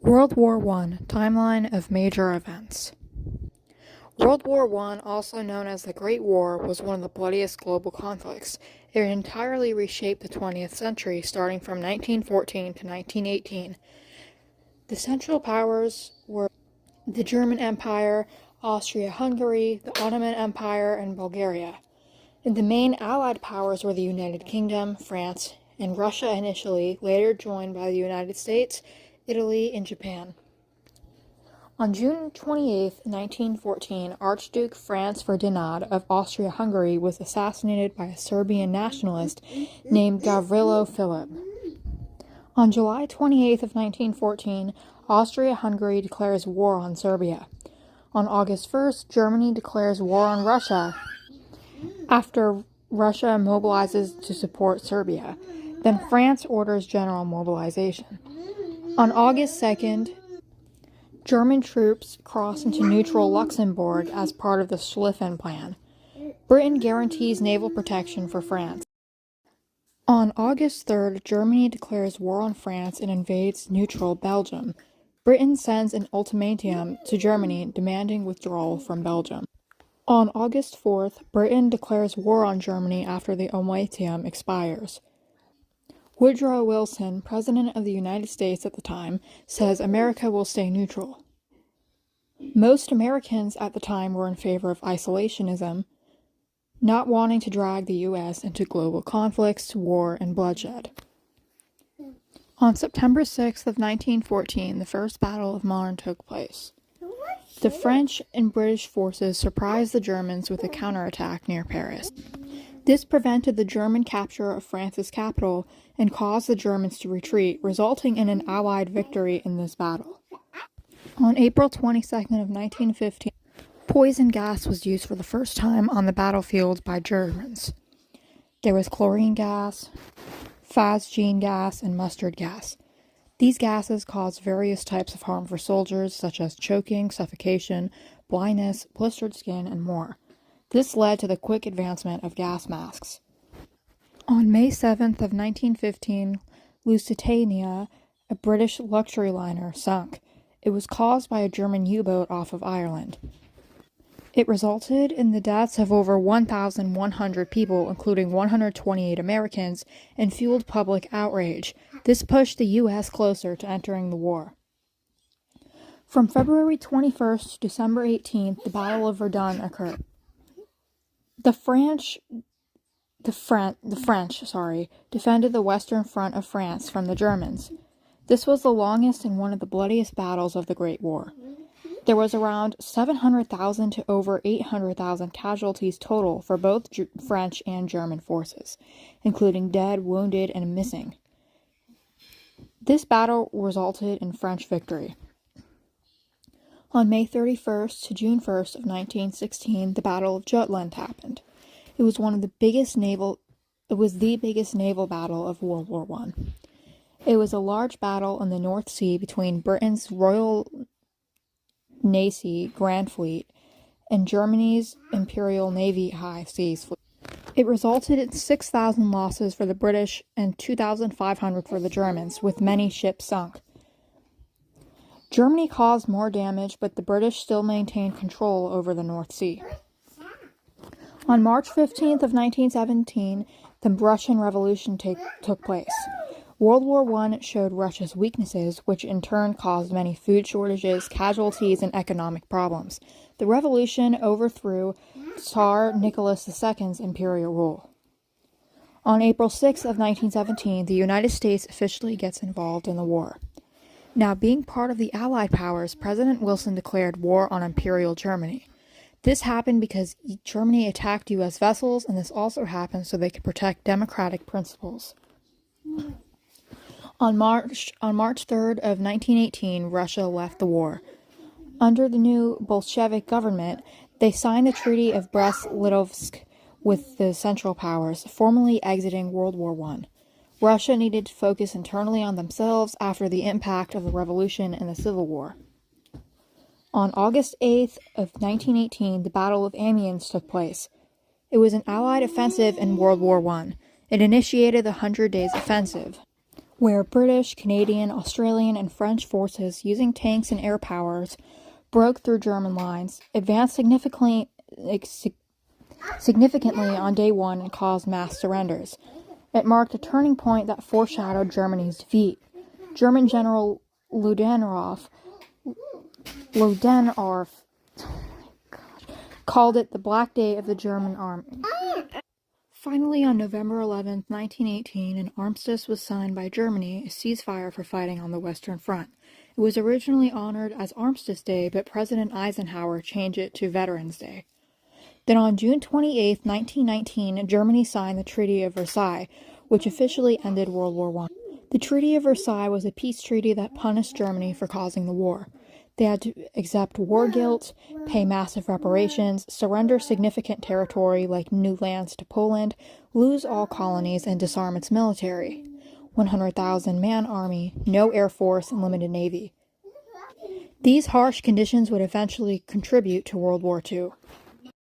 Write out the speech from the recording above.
World War I Timeline of Major Events. World War I, also known as the Great War, was one of the bloodiest global conflicts. It entirely reshaped the 20th century, starting from 1914 to 1918. The central powers were the German Empire, Austria-Hungary, the Ottoman Empire, and Bulgaria. And the main Allied powers were the United Kingdom, France, and Russia initially, later joined by the United States, Italy, and Japan. On June 28, 1914, Archduke Franz Ferdinand of Austria-Hungary was assassinated by a Serbian nationalist named Gavrilo Filip. On July 28, 1914, Austria-Hungary declares war on Serbia. On August 1st, Germany declares war on Russia after Russia mobilizes to support Serbia. Then France orders general mobilization. On August 2nd, German troops cross into neutral Luxembourg as part of the Schlieffen Plan. Britain guarantees naval protection for France. On August 3rd, Germany declares war on France and invades neutral Belgium. Britain sends an ultimatum to Germany demanding withdrawal from Belgium. On August 4th, Britain declares war on Germany after the ultimatum expires. Woodrow Wilson, President of the United States at the time, says America will stay neutral. Most Americans at the time were in favor of isolationism, not wanting to drag the U.S. into global conflicts, war, and bloodshed. On September 6th of 1914, the First Battle of Marne took place. The French and British forces surprised the Germans with a counterattack near Paris. This prevented the German capture of France's capital and caused the Germans to retreat, resulting in an Allied victory in this battle. On April 22nd of 1915, poison gas was used for the first time on the battlefield by Germans. There was chlorine gas, phosgene gas, and mustard gas. These gases caused various types of harm for soldiers, such as choking, suffocation, blindness, blistered skin, and more. This led to the quick advancement of gas masks. On May 7th of 1915, Lusitania, a British luxury liner, sunk. It was caused by a German U-boat off of Ireland. It resulted in the deaths of over 1,100 people, including 128 Americans, and fueled public outrage. This pushed the U.S. closer to entering the war. From February 21st to December 18th, the Battle of Verdun occurred. The French defended the western front of France from the Germans. This was the longest and one of the bloodiest battles of the Great War. There was around 700,000 to over 800,000 casualties total for both French and German forces, including dead, wounded, and missing. This battle resulted in French victory. On May 31st to June 1st of 1916, the Battle of Jutland happened. It was the biggest naval battle of World War I. It was a large battle in the North Sea between Britain's Royal Navy Grand Fleet and Germany's Imperial Navy High Seas Fleet. It resulted in 6,000 losses for the British and 2,500 for the Germans, with many ships sunk. Germany caused more damage, but the British still maintained control over the North Sea. On March 15th of 1917, the Russian Revolution took place. World War I showed Russia's weaknesses, which in turn caused many food shortages, casualties, and economic problems. The revolution overthrew Tsar Nicholas II's imperial rule. On April 6th of 1917, the United States officially gets involved in the war. Now, being part of the Allied powers, President Wilson declared war on Imperial Germany. This happened because Germany attacked U.S. vessels, and this also happened so they could protect democratic principles. On March 3rd of 1918, Russia left the war. Under the new Bolshevik government, they signed the Treaty of Brest-Litovsk with the Central Powers, formally exiting World War I. Russia needed to focus internally on themselves after the impact of the revolution and the Civil War. On August 8th of 1918, the Battle of Amiens took place. It was an Allied offensive in World War I. It initiated the 100 Days Offensive. where British, Canadian, Australian, and French forces, using tanks and air powers, broke through German lines, advanced significantly on day one, and caused mass surrenders. It marked a turning point that foreshadowed Germany's defeat. German General Ludendorff called it the Black Day of the German Army. Finally, on November 11, 1918, an armistice was signed by Germany, a ceasefire for fighting on the Western Front. It was originally honored as Armistice Day, but President Eisenhower changed it to Veterans Day. Then on June 28, 1919, Germany signed the Treaty of Versailles, which officially ended World War I. The Treaty of Versailles was a peace treaty that punished Germany for causing the war. They had to accept war guilt, pay massive reparations, surrender significant territory like new lands to Poland, lose all colonies, and disarm its military. 100,000-man army, no air force, and limited navy. These harsh conditions would eventually contribute to World War II.